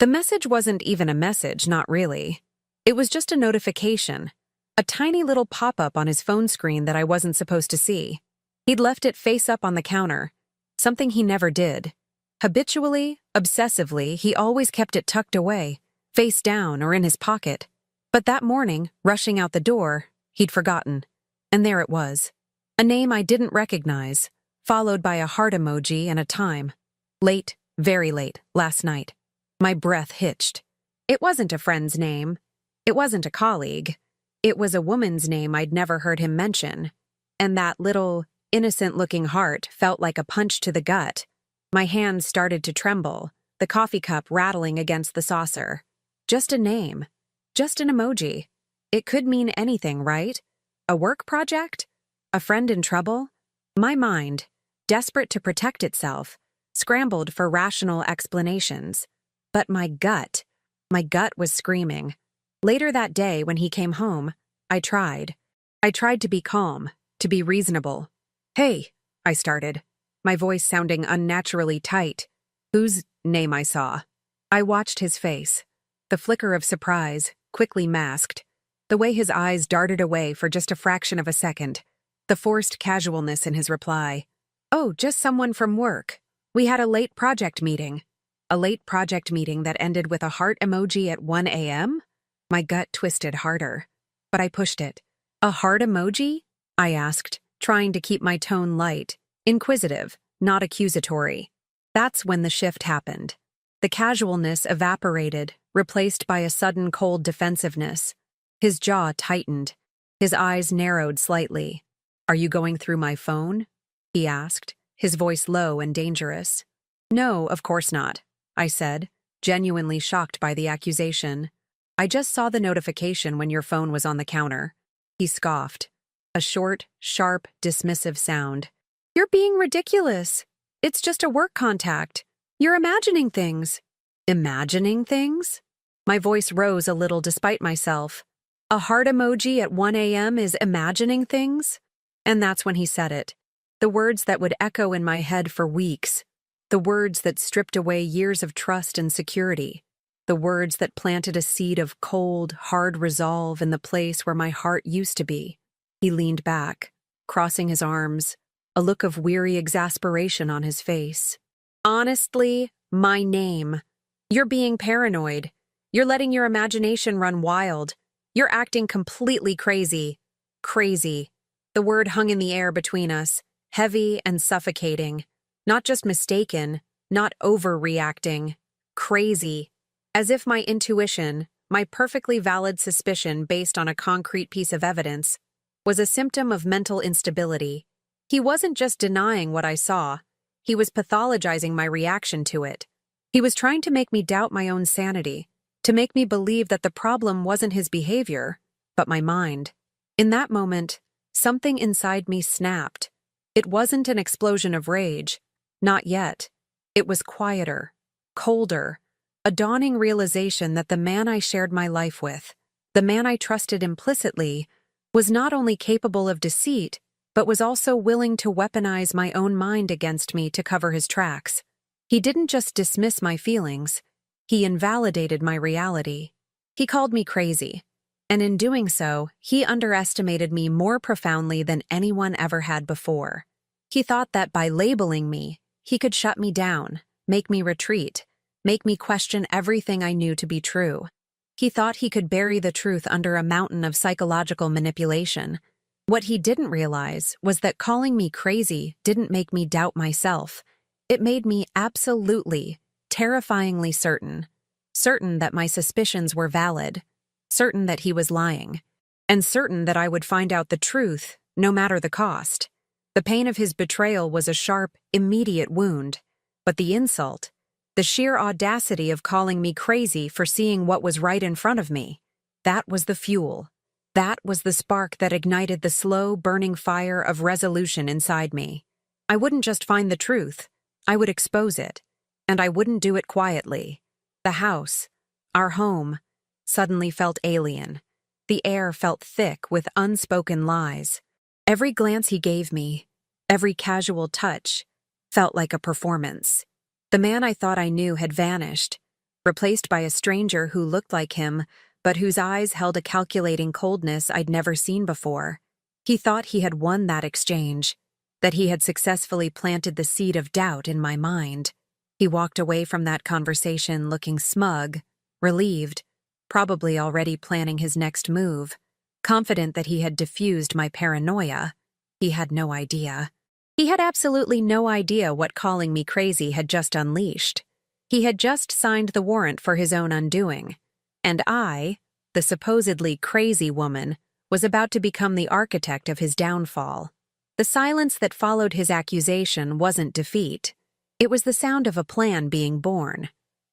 The message wasn't even a message, not really. It was just a notification, a tiny little pop-up on his phone screen that I wasn't supposed to see. He'd left it face up on the counter, something he never did. Habitually, obsessively, he always kept it tucked away, face down or in his pocket. But that morning, rushing out the door, he'd forgotten. And there it was. A name I didn't recognize, followed by a heart emoji and a time. Late, very late, last night. My breath hitched. It wasn't a friend's name. It wasn't a colleague. It was a woman's name I'd never heard him mention. And that little, innocent-looking heart felt like a punch to the gut. My hands started to tremble, the coffee cup rattling against the saucer. Just a name. Just an emoji. It could mean anything, right? A work project? A friend in trouble? My mind, desperate to protect itself, scrambled for rational explanations. But my gut was screaming. Later that day, when he came home, I tried. I tried to be calm, to be reasonable. "Hey," I started, my voice sounding unnaturally tight. "Whose name I saw?" I watched his face. The flicker of surprise, quickly masked. The way his eyes darted away for just a fraction of a second. The forced casualness in his reply. "Oh, just someone from work. We had a late project meeting." A late project meeting that ended with a heart emoji at 1 a.m.? My gut twisted harder. But I pushed it. "A heart emoji?" I asked, trying to keep my tone light, inquisitive, not accusatory. That's when the shift happened. The casualness evaporated, replaced by a sudden cold defensiveness. His jaw tightened. His eyes narrowed slightly. "Are you going through my phone?" he asked, his voice low and dangerous. "No, of course not," I said, genuinely shocked by the accusation. "I just saw the notification when your phone was on the counter." He scoffed. A short, sharp, dismissive sound. "You're being ridiculous. It's just a work contact. You're imagining things." Imagining things? My voice rose a little despite myself. A heart emoji at 1 a.m. is imagining things? And that's when he said it. The words that would echo in my head for weeks. The words that stripped away years of trust and security. The words that planted a seed of cold, hard resolve in the place where my heart used to be. He leaned back, crossing his arms, a look of weary exasperation on his face. "Honestly, my name. You're being paranoid. You're letting your imagination run wild. You're acting completely crazy. Crazy." The word hung in the air between us, heavy and suffocating. Not just mistaken, not overreacting. Crazy. As if my intuition, my perfectly valid suspicion based on a concrete piece of evidence, was a symptom of mental instability. He wasn't just denying what I saw. He was pathologizing my reaction to it. He was trying to make me doubt my own sanity, to make me believe that the problem wasn't his behavior, but my mind. In that moment, something inside me snapped. It wasn't an explosion of rage. Not yet. It was quieter, colder, a dawning realization that the man I shared my life with, the man I trusted implicitly, was not only capable of deceit, but was also willing to weaponize my own mind against me to cover his tracks. He didn't just dismiss my feelings, he invalidated my reality. He called me crazy, and in doing so, he underestimated me more profoundly than anyone ever had before. He thought that by labeling me, he could shut me down, make me retreat, make me question everything I knew to be true. He thought he could bury the truth under a mountain of psychological manipulation. What he didn't realize was that calling me crazy didn't make me doubt myself. It made me absolutely, terrifyingly certain. Certain that my suspicions were valid. Certain that he was lying. And certain that I would find out the truth, no matter the cost. The pain of his betrayal was a sharp, immediate wound. But the insult, the sheer audacity of calling me crazy for seeing what was right in front of me, that was the fuel. That was the spark that ignited the slow, burning fire of resolution inside me. I wouldn't just find the truth. I would expose it. And I wouldn't do it quietly. The house, our home, suddenly felt alien. The air felt thick with unspoken lies. Every glance he gave me, every casual touch, felt like a performance. The man I thought I knew had vanished, replaced by a stranger who looked like him, but whose eyes held a calculating coldness I'd never seen before. He thought he had won that exchange, that he had successfully planted the seed of doubt in my mind. He walked away from that conversation looking smug, relieved, probably already planning his next move, confident that he had diffused my paranoia. He had no idea. He had absolutely no idea what calling me crazy had just unleashed. He had just signed the warrant for his own undoing. And I, the supposedly crazy woman, was about to become the architect of his downfall. The silence that followed his accusation wasn't defeat. It was the sound of a plan being born.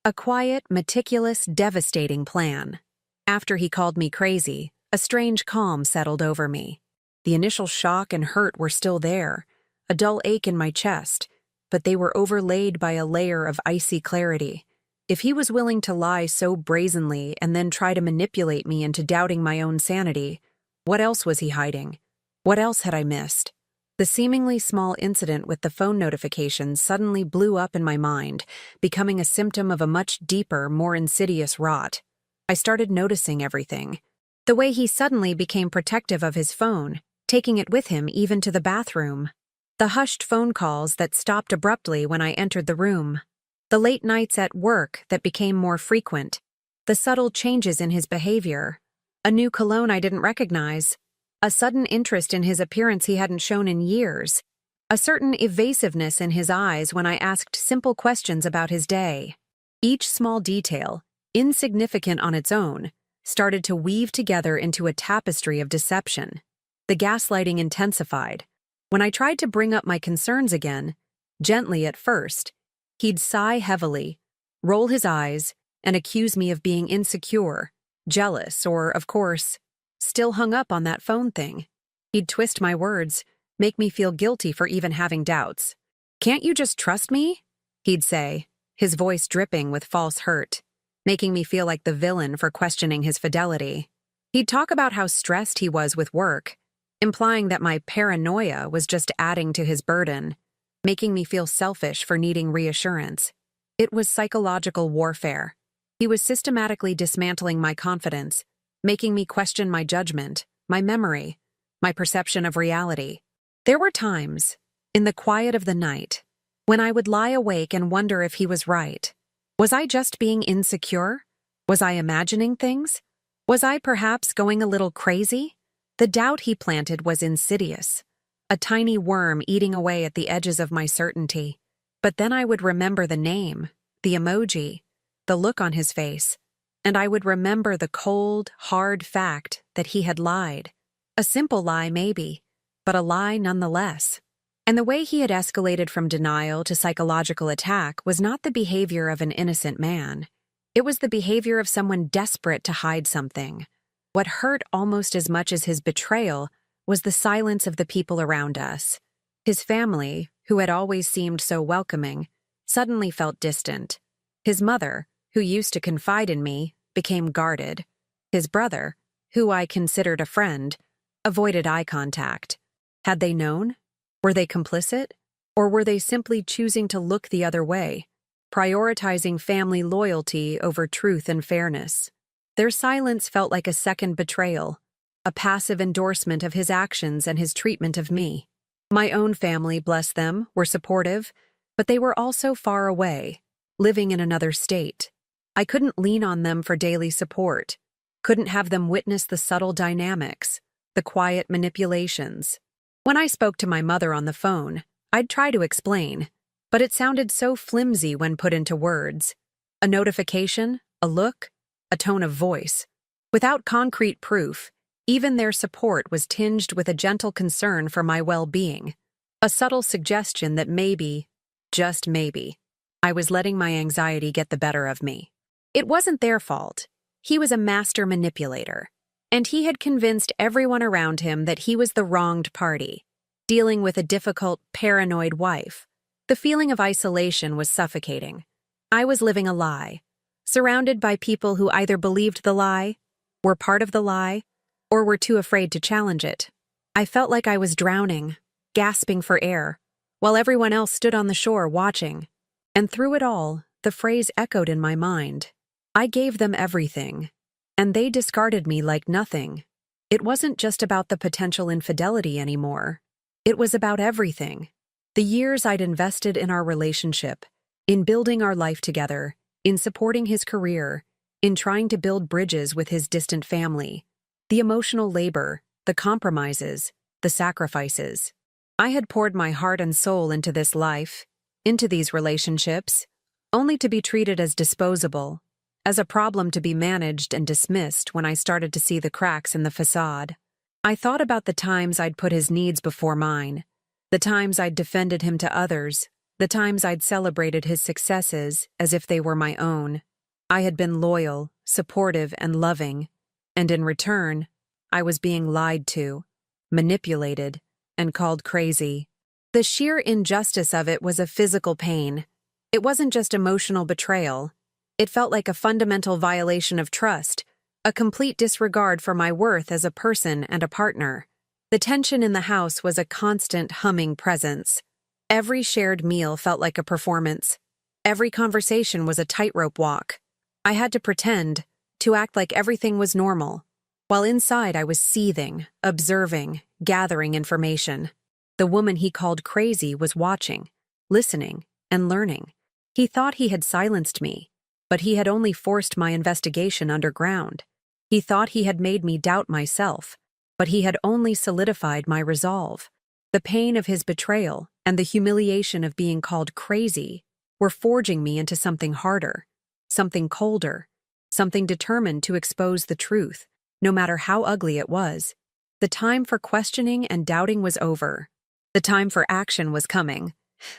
A quiet, meticulous, devastating plan. After he called me crazy, a strange calm settled over me. The initial shock and hurt were still there, a dull ache in my chest, but they were overlaid by a layer of icy clarity. If he was willing to lie so brazenly and then try to manipulate me into doubting my own sanity, what else was he hiding? What else had I missed? The seemingly small incident with the phone notifications suddenly blew up in my mind, becoming a symptom of a much deeper, more insidious rot. I started noticing everything. The way he suddenly became protective of his phone, taking it with him even to the bathroom. The hushed phone calls that stopped abruptly when I entered the room. The late nights at work that became more frequent. The subtle changes in his behavior. A new cologne I didn't recognize. A sudden interest in his appearance he hadn't shown in years. A certain evasiveness in his eyes when I asked simple questions about his day. Each small detail, insignificant on its own, started to weave together into a tapestry of deception. The gaslighting intensified. When I tried to bring up my concerns again, gently at first, he'd sigh heavily, roll his eyes, and accuse me of being insecure, jealous, or, of course, still hung up on that phone thing. He'd twist my words, make me feel guilty for even having doubts. "Can't you just trust me?" he'd say, his voice dripping with false hurt, making me feel like the villain for questioning his fidelity. He'd talk about how stressed he was with work, implying that my paranoia was just adding to his burden, making me feel selfish for needing reassurance. It was psychological warfare. He was systematically dismantling my confidence, making me question my judgment, my memory, my perception of reality. There were times, in the quiet of the night, when I would lie awake and wonder if he was right. Was I just being insecure? Was I imagining things? Was I perhaps going a little crazy? The doubt he planted was insidious, a tiny worm eating away at the edges of my certainty. But then I would remember the name, the emoji, the look on his face, and I would remember the cold, hard fact that he had lied. A simple lie, maybe, but a lie nonetheless. And the way he had escalated from denial to psychological attack was not the behavior of an innocent man. It was the behavior of someone desperate to hide something. What hurt almost as much as his betrayal was the silence of the people around us. His family, who had always seemed so welcoming, suddenly felt distant. His mother, who used to confide in me, became guarded. His brother, who I considered a friend, avoided eye contact. Had they known? Were they complicit? Or were they simply choosing to look the other way, prioritizing family loyalty over truth and fairness? Their silence felt like a second betrayal, a passive endorsement of his actions and his treatment of me. My own family, bless them, were supportive, but they were also far away, living in another state. I couldn't lean on them for daily support, couldn't have them witness the subtle dynamics, the quiet manipulations. When I spoke to my mother on the phone, I'd try to explain, but it sounded so flimsy when put into words. A notification, a look, a tone of voice. Without concrete proof, even their support was tinged with a gentle concern for my well-being, a subtle suggestion that maybe, just maybe, I was letting my anxiety get the better of me. It wasn't their fault. He was a master manipulator, and he had convinced everyone around him that he was the wronged party, dealing with a difficult, paranoid wife. The feeling of isolation was suffocating. I was living a lie, surrounded by people who either believed the lie, were part of the lie, or were too afraid to challenge it. I felt like I was drowning, gasping for air, while everyone else stood on the shore watching. And through it all, the phrase echoed in my mind, I gave them everything, and they discarded me like nothing. It wasn't just about the potential infidelity anymore. It was about everything. The years I'd invested in our relationship, in building our life together, in supporting his career, in trying to build bridges with his distant family, the emotional labor, the compromises, the sacrifices. I had poured my heart and soul into this life, into these relationships, only to be treated as disposable, as a problem to be managed and dismissed when I started to see the cracks in the facade. I thought about the times I'd put his needs before mine, the times I'd defended him to others, the times I'd celebrated his successes as if they were my own. I had been loyal, supportive, and loving, and in return, I was being lied to, manipulated, and called crazy. The sheer injustice of it was a physical pain. It wasn't just emotional betrayal. It felt like a fundamental violation of trust, a complete disregard for my worth as a person and a partner. The tension in the house was a constant humming presence. Every shared meal felt like a performance. Every conversation was a tightrope walk. I had to pretend, to act like everything was normal, while inside I was seething, observing, gathering information. The woman he called crazy was watching, listening, and learning. He thought he had silenced me, but he had only forced my investigation underground. He thought he had made me doubt myself, but he had only solidified my resolve. The pain of his betrayal and the humiliation of being called crazy were forging me into something harder, something colder, something determined to expose the truth, no matter how ugly it was. The time for questioning and doubting was over. The time for action was coming.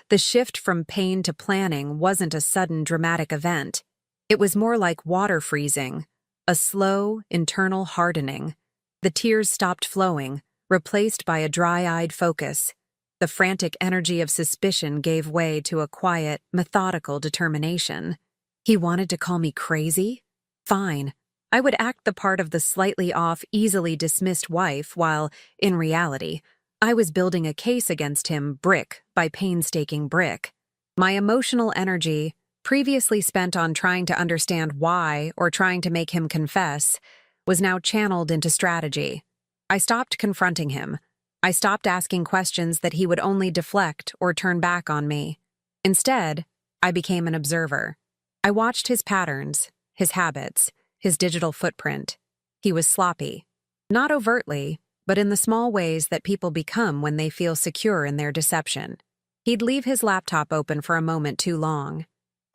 The shift from pain to planning wasn't a sudden dramatic event. It was more like water freezing, a slow, internal hardening. The tears stopped flowing, replaced by a dry-eyed focus. The frantic energy of suspicion gave way to a quiet, methodical determination. He wanted to call me crazy? Fine. I would act the part of the slightly off, easily dismissed wife while, in reality, I was building a case against him brick by painstaking brick. My emotional energy, previously spent on trying to understand why or trying to make him confess, was now channeled into strategy. I stopped confronting him. I stopped asking questions that he would only deflect or turn back on me. Instead, I became an observer. I watched his patterns, his habits, his digital footprint. He was sloppy. Not overtly, but in the small ways that people become when they feel secure in their deception. He'd leave his laptop open for a moment too long.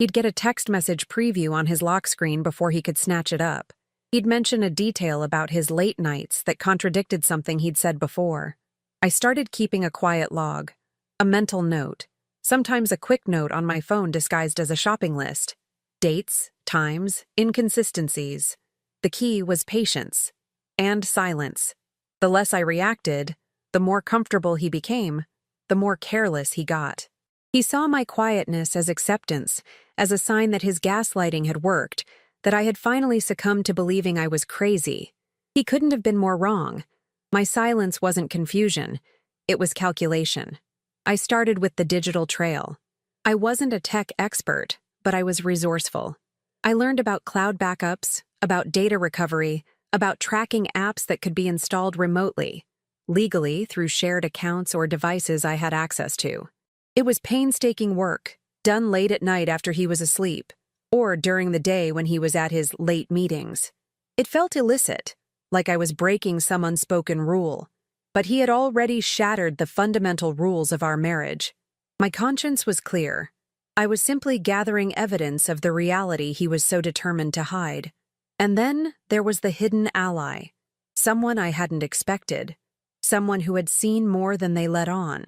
He'd get a text message preview on his lock screen before he could snatch it up. He'd mention a detail about his late nights that contradicted something he'd said before. I started keeping a quiet log, a mental note, sometimes a quick note on my phone disguised as a shopping list. Dates, times, inconsistencies. The key was patience and silence. The less I reacted, the more comfortable he became, the more careless he got. He saw my quietness as acceptance, as a sign that his gaslighting had worked, that I had finally succumbed to believing I was crazy. He couldn't have been more wrong. My silence wasn't confusion, it was calculation. I started with the digital trail. I wasn't a tech expert, but I was resourceful. I learned about cloud backups, about data recovery, about tracking apps that could be installed remotely, legally through shared accounts or devices I had access to. It was painstaking work, done late at night after he was asleep, or during the day when he was at his late meetings. It felt illicit, like I was breaking some unspoken rule, but he had already shattered the fundamental rules of our marriage. My conscience was clear. I was simply gathering evidence of the reality he was so determined to hide. And then there was the hidden ally, someone I hadn't expected, someone who had seen more than they let on.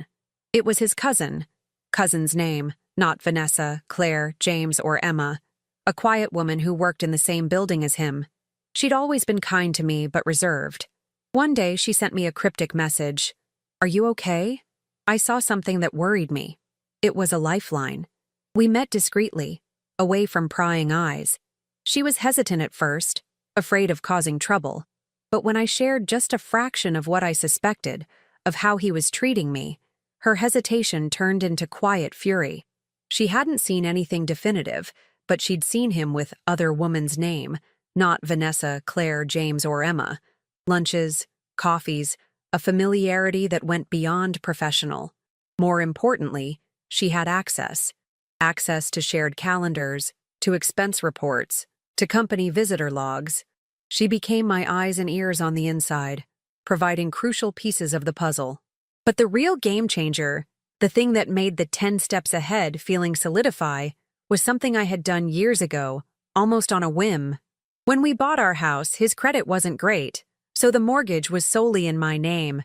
It was his cousin's name, not Vanessa, Claire, James, or Emma, a quiet woman who worked in the same building as him. She'd always been kind to me but reserved. One day she sent me a cryptic message. "Are you okay?" I saw something that worried me. It was a lifeline. We met discreetly, away from prying eyes. She was hesitant at first, afraid of causing trouble, but when I shared just a fraction of what I suspected, of how he was treating me, her hesitation turned into quiet fury. She hadn't seen anything definitive, but she'd seen him with other woman's name, not Vanessa, Claire, James, or Emma. Lunches, coffees, a familiarity that went beyond professional. More importantly, she had access. Access to shared calendars, to expense reports, to company visitor logs. She became my eyes and ears on the inside, providing crucial pieces of the puzzle. But the real game changer, the thing that made the 10 steps ahead feeling solidify, was something I had done years ago, almost on a whim. When we bought our house, his credit wasn't great, so the mortgage was solely in my name.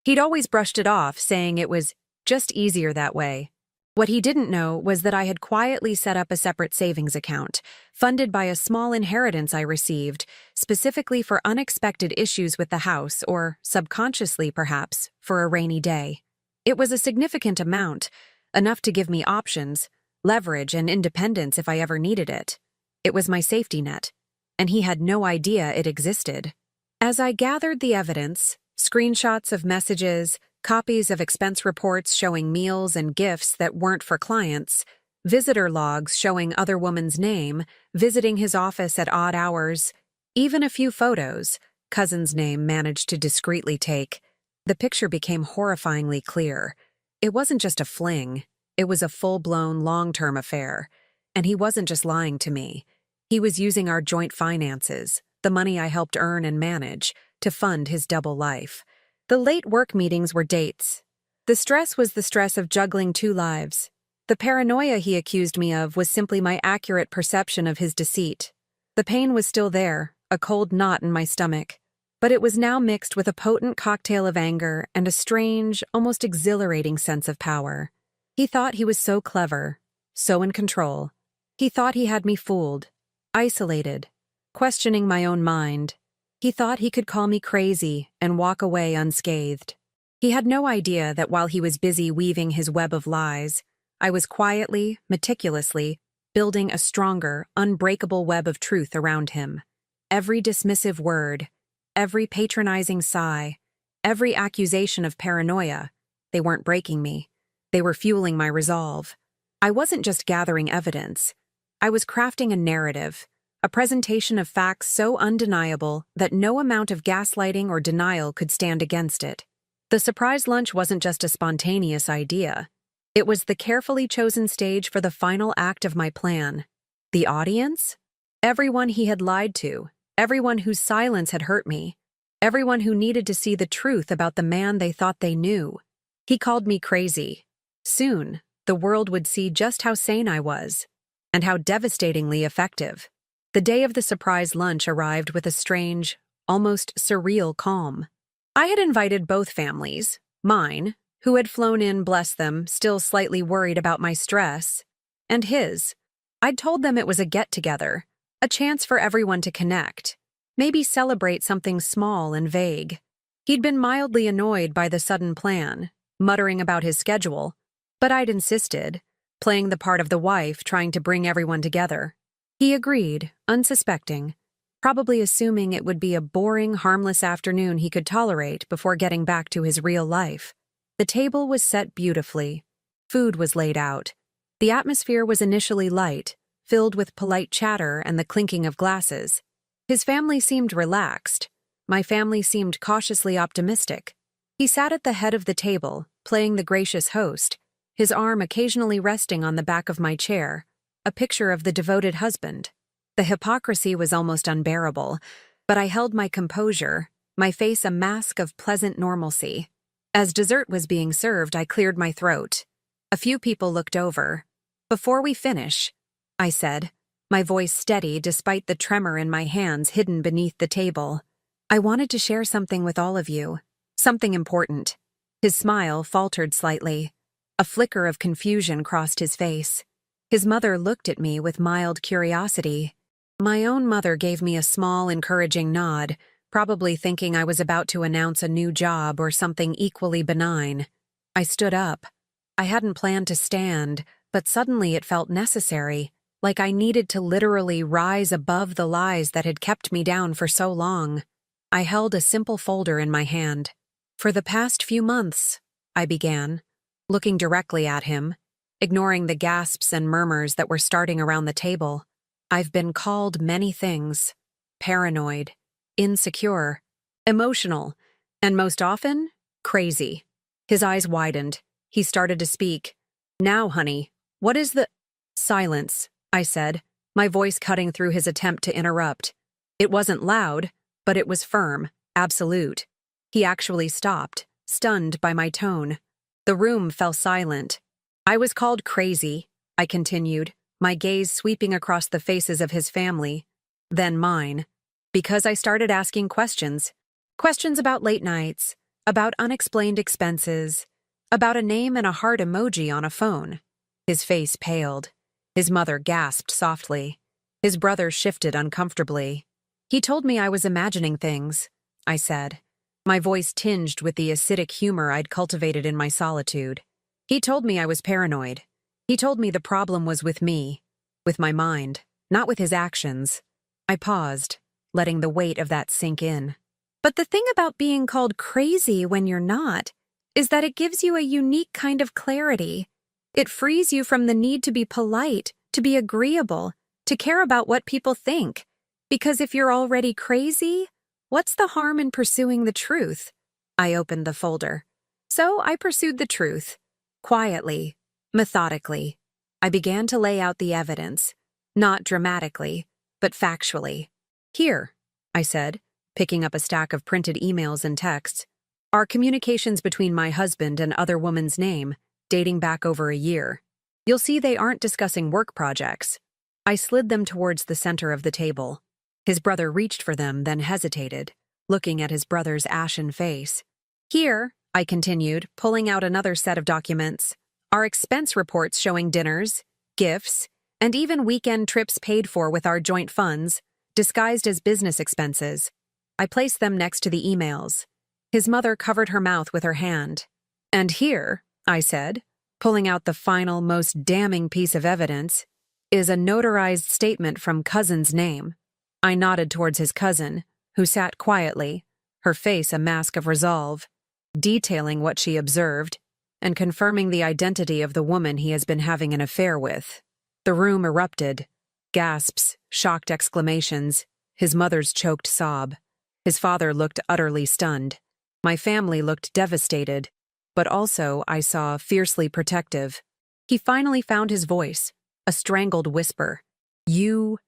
He'd always brushed it off, saying it was just easier that way. What he didn't know was that I had quietly set up a separate savings account, funded by a small inheritance I received, specifically for unexpected issues with the house, or subconsciously, perhaps, for a rainy day. It was a significant amount, enough to give me options, leverage, and independence if I ever needed it. It was my safety net, and he had no idea it existed. As I gathered the evidence, screenshots of messages, copies of expense reports showing meals and gifts that weren't for clients, visitor logs showing other woman's name, visiting his office at odd hours, even a few photos cousin's name managed to discreetly take, the picture became horrifyingly clear. It wasn't just a fling, it was a full-blown, long-term affair. And he wasn't just lying to me. He was using our joint finances, the money I helped earn and manage, to fund his double life. The late work meetings were dates. The stress was the stress of juggling two lives. The paranoia he accused me of was simply my accurate perception of his deceit. The pain was still there, a cold knot in my stomach. But it was now mixed with a potent cocktail of anger and a strange, almost exhilarating sense of power. He thought he was so clever, so in control. He thought he had me fooled, isolated, questioning my own mind. He thought he could call me crazy and walk away unscathed. He had no idea that while he was busy weaving his web of lies, I was quietly, meticulously, building a stronger, unbreakable web of truth around him. Every dismissive word, every patronizing sigh, every accusation of paranoia, they weren't breaking me. They were fueling my resolve. I wasn't just gathering evidence. I was crafting a narrative, a presentation of facts so undeniable that no amount of gaslighting or denial could stand against it. The surprise lunch wasn't just a spontaneous idea. It was the carefully chosen stage for the final act of my plan. The audience? Everyone he had lied to, everyone whose silence had hurt me, everyone who needed to see the truth about the man they thought they knew. He called me crazy. Soon, the world would see just how sane I was, and how devastatingly effective. The day of the surprise lunch arrived with a strange, almost surreal calm. I had invited both families, mine, who had flown in, bless them, still slightly worried about my stress, and his. I'd told them it was a get-together, a chance for everyone to connect, maybe celebrate something small and vague. He'd been mildly annoyed by the sudden plan, muttering about his schedule, but I'd insisted, playing the part of the wife trying to bring everyone together. He agreed, unsuspecting, probably assuming it would be a boring, harmless afternoon he could tolerate before getting back to his real life. The table was set beautifully. Food was laid out. The atmosphere was initially light, filled with polite chatter and the clinking of glasses. His family seemed relaxed. My family seemed cautiously optimistic. He sat at the head of the table, playing the gracious host, his arm occasionally resting on the back of my chair, a picture of the devoted husband. The hypocrisy was almost unbearable, but I held my composure, my face a mask of pleasant normalcy. As dessert was being served, I cleared my throat. A few people looked over. "Before we finish," I said, my voice steady despite the tremor in my hands hidden beneath the table, "I wanted to share something with all of you. Something important." His smile faltered slightly. A flicker of confusion crossed his face. His mother looked at me with mild curiosity. My own mother gave me a small, encouraging nod, probably thinking I was about to announce a new job or something equally benign. I stood up. I hadn't planned to stand, but suddenly it felt necessary, like I needed to literally rise above the lies that had kept me down for so long. I held a simple folder in my hand. "For the past few months," I began, looking directly at him. ignoring the gasps and murmurs that were starting around the table. I've been called many things: paranoid, insecure, emotional, and most often, crazy. His eyes widened. He started to speak. "Now, honey, what is the—" "Silence," I said, my voice cutting through his attempt to interrupt. It wasn't loud, but it was firm, absolute. He actually stopped, stunned by my tone. The room fell silent. "I was called crazy," I continued, my gaze sweeping across the faces of his family, then mine, because I started asking questions. Questions about late nights, about unexplained expenses, about a name and a heart emoji on a phone. His face paled. His mother gasped softly. His brother shifted uncomfortably. "He told me I was imagining things," I said, my voice tinged with the acidic humor I'd cultivated in my solitude. "He told me I was paranoid. He told me the problem was with me, with my mind, not with his actions." I paused, letting the weight of that sink in. "But the thing about being called crazy when you're not is that it gives you a unique kind of clarity. It frees you from the need to be polite, to be agreeable, to care about what people think. Because if you're already crazy, what's the harm in pursuing the truth?" I opened the folder. So I pursued the truth. Quietly, methodically. I began to lay out the evidence. Not dramatically, but factually. "Here," I said, picking up a stack of printed emails and texts, "are communications between my husband and other woman's name, dating back over a year. You'll see they aren't discussing work projects." I slid them towards the center of the table. His brother reached for them, then hesitated, looking at his brother's ashen face. "Here," I continued, pulling out another set of documents, "are expense reports showing dinners, gifts, and even weekend trips paid for with our joint funds, disguised as business expenses." I placed them next to the emails. His mother covered her mouth with her hand. "And here," I said, pulling out the final, most damning piece of evidence, "is a notarized statement from cousin's name." I nodded towards his cousin, who sat quietly, her face a mask of resolve, detailing what she observed and confirming the identity of the woman he has been having an affair with. The room erupted. Gasps, shocked exclamations, his mother's choked sob. His father looked utterly stunned. My family looked devastated, but also, I saw, fiercely protective. He finally found his voice, a strangled whisper. You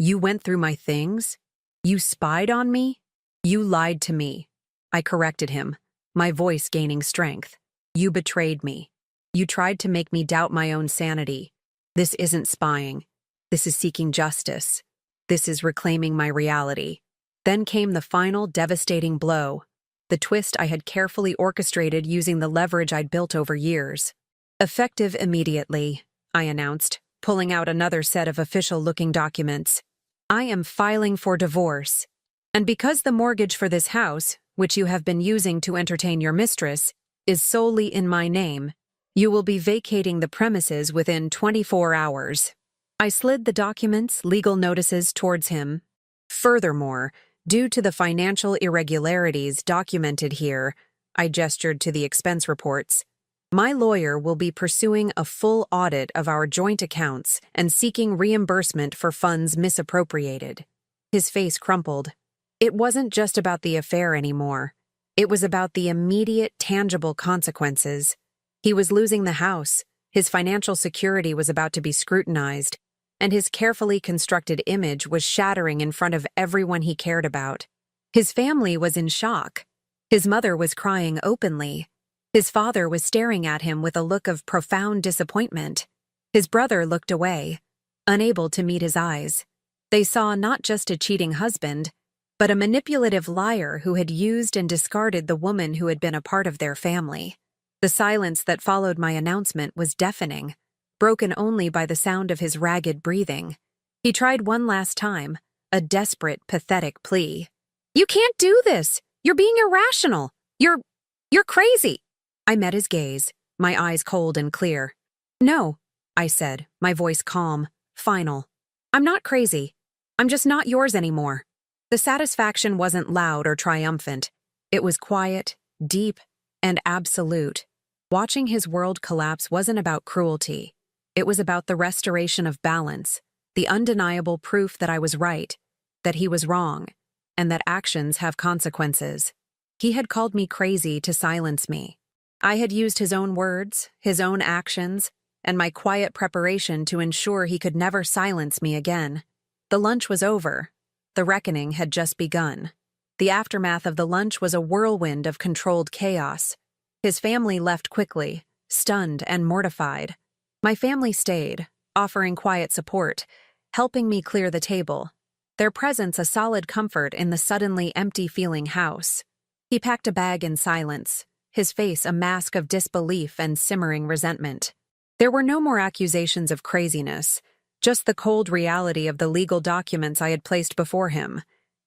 went through my things? You spied on me? You lied to me." I corrected him, my voice gaining strength. "You betrayed me. You tried to make me doubt my own sanity. This isn't spying. This is seeking justice. This is reclaiming my reality." Then came the final devastating blow, the twist I had carefully orchestrated using the leverage I'd built over years. "Effective immediately," I announced, pulling out another set of official-looking documents. "I am filing for divorce. And because the mortgage for this house, which you have been using to entertain your mistress, is solely in my name, you will be vacating the premises within 24 hours. I slid the documents, legal notices, towards him. "Furthermore, due to the financial irregularities documented here," I gestured to the expense reports, "my lawyer will be pursuing a full audit of our joint accounts and seeking reimbursement for funds misappropriated." His face crumpled. It wasn't just about the affair anymore. It was about the immediate, tangible consequences. He was losing the house, his financial security was about to be scrutinized, and his carefully constructed image was shattering in front of everyone he cared about. His family was in shock. His mother was crying openly. His father was staring at him with a look of profound disappointment. His brother looked away, unable to meet his eyes. They saw not just a cheating husband, but a manipulative liar who had used and discarded the woman who had been a part of their family. The silence that followed my announcement was deafening, broken only by the sound of his ragged breathing. He tried one last time, a desperate, pathetic plea. "You can't do this! You're being irrational! You're crazy!" I met his gaze, my eyes cold and clear. "No," I said, my voice calm, final. "I'm not crazy. I'm just not yours anymore." The satisfaction wasn't loud or triumphant. It was quiet, deep, and absolute. Watching his world collapse wasn't about cruelty. It was about the restoration of balance, the undeniable proof that I was right, that he was wrong, and that actions have consequences. He had called me crazy to silence me. I had used his own words, his own actions, and my quiet preparation to ensure he could never silence me again. The lunch was over. The reckoning had just begun. The aftermath of the lunch was a whirlwind of controlled chaos. His family left quickly, stunned and mortified. My family stayed, offering quiet support, helping me clear the table, their presence a solid comfort in the suddenly empty-feeling house. He packed a bag in silence, his face a mask of disbelief and simmering resentment. There were no more accusations of craziness, just the cold reality of the legal documents I had placed before him.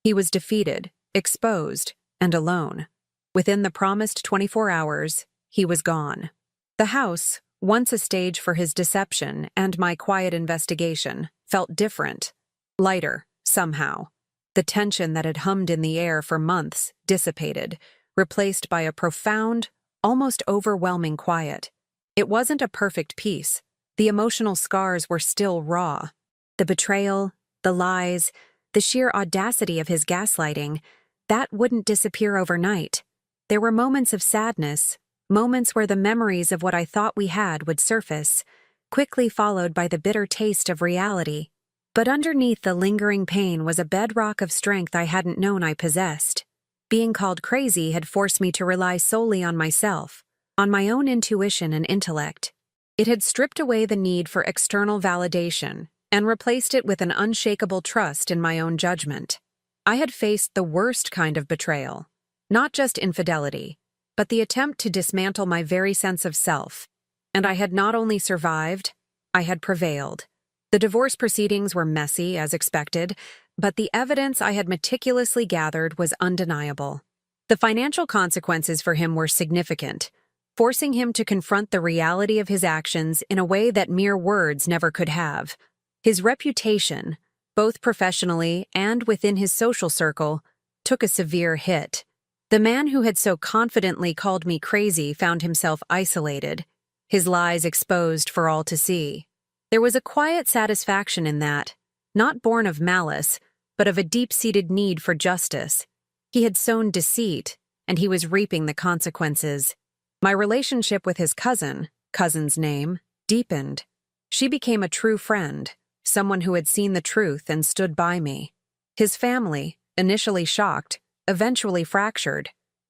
He was defeated, exposed, and alone. Within the promised 24 hours, he was gone. The house, once a stage for his deception and my quiet investigation, felt different, lighter, somehow. The tension that had hummed in the air for months dissipated, replaced by a profound, almost overwhelming quiet. It wasn't a perfect peace. The emotional scars were still raw. The betrayal, the lies, the sheer audacity of his gaslighting, that wouldn't disappear overnight. There were moments of sadness, moments where the memories of what I thought we had would surface, quickly followed by the bitter taste of reality. But underneath the lingering pain was a bedrock of strength I hadn't known I possessed. Being called crazy had forced me to rely solely on myself, on my own intuition and intellect. It had stripped away the need for external validation and replaced it with an unshakable trust in my own judgment. I had faced the worst kind of betrayal, not just infidelity, but the attempt to dismantle my very sense of self. And I had not only survived, I had prevailed. The divorce proceedings were messy, as expected, but the evidence I had meticulously gathered was undeniable. The financial consequences for him were significant, forcing him to confront the reality of his actions in a way that mere words never could have. His reputation, both professionally and within his social circle, took a severe hit. The man who had so confidently called me crazy found himself isolated, his lies exposed for all to see. There was a quiet satisfaction in that, not born of malice, but of a deep-seated need for justice. He had sown deceit, and he was reaping the consequences. My relationship with his cousin's name, deepened. She became a true friend, someone who had seen the truth and stood by me. His family, initially shocked, eventually fractured.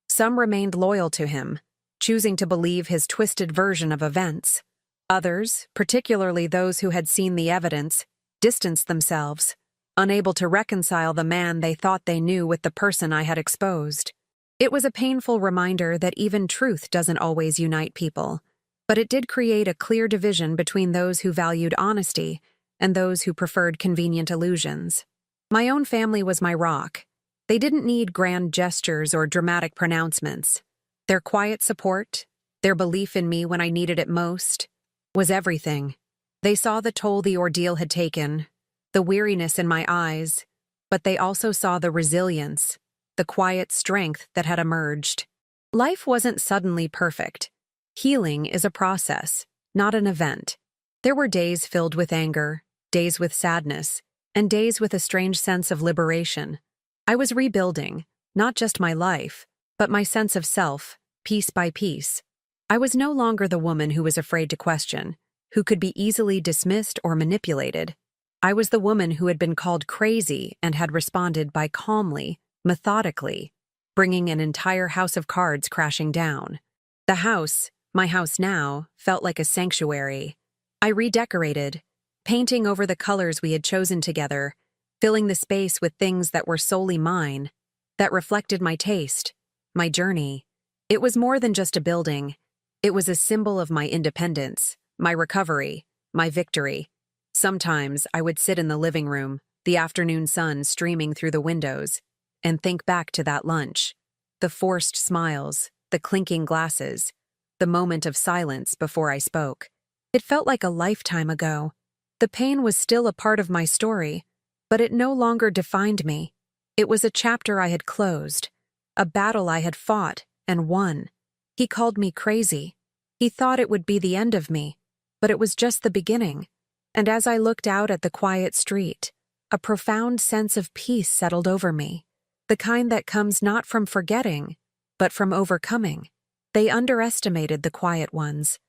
Some remained loyal to him, choosing to believe his twisted version of events. Others, particularly those who had seen the evidence, distanced themselves, unable to reconcile the man they thought they knew with the person I had exposed. It was a painful reminder that even truth doesn't always unite people, but it did create a clear division between those who valued honesty and those who preferred convenient illusions. My own family was my rock. They didn't need grand gestures or dramatic pronouncements. Their quiet support, their belief in me when I needed it most, was everything. They saw the toll the ordeal had taken, the weariness in my eyes, but they also saw the resilience, the quiet strength that had emerged. Life wasn't suddenly perfect. Healing is a process, not an event. There were days filled with anger, days with sadness, and days with a strange sense of liberation. I was rebuilding, not just my life, but my sense of self, piece by piece. I was no longer the woman who was afraid to question, who could be easily dismissed or manipulated. I was the woman who had been called crazy and had responded by calmly, methodically, bringing an entire house of cards crashing down. The house, my house now, felt like a sanctuary. I redecorated, painting over the colors we had chosen together, filling the space with things that were solely mine, that reflected my taste, my journey. It was more than just a building. It was a symbol of my independence, my recovery, my victory. Sometimes I would sit in the living room, the afternoon sun streaming through the windows, and think back to that lunch, the forced smiles, the clinking glasses, the moment of silence before I spoke. It felt like a lifetime ago. The pain was still a part of my story, but it no longer defined me. It was a chapter I had closed, a battle I had fought and won. He called me crazy. He thought it would be the end of me, But it was just the beginning, and as I looked out at the quiet street, a profound sense of peace settled over me, the kind that comes not from forgetting, but from overcoming. They underestimated the quiet ones,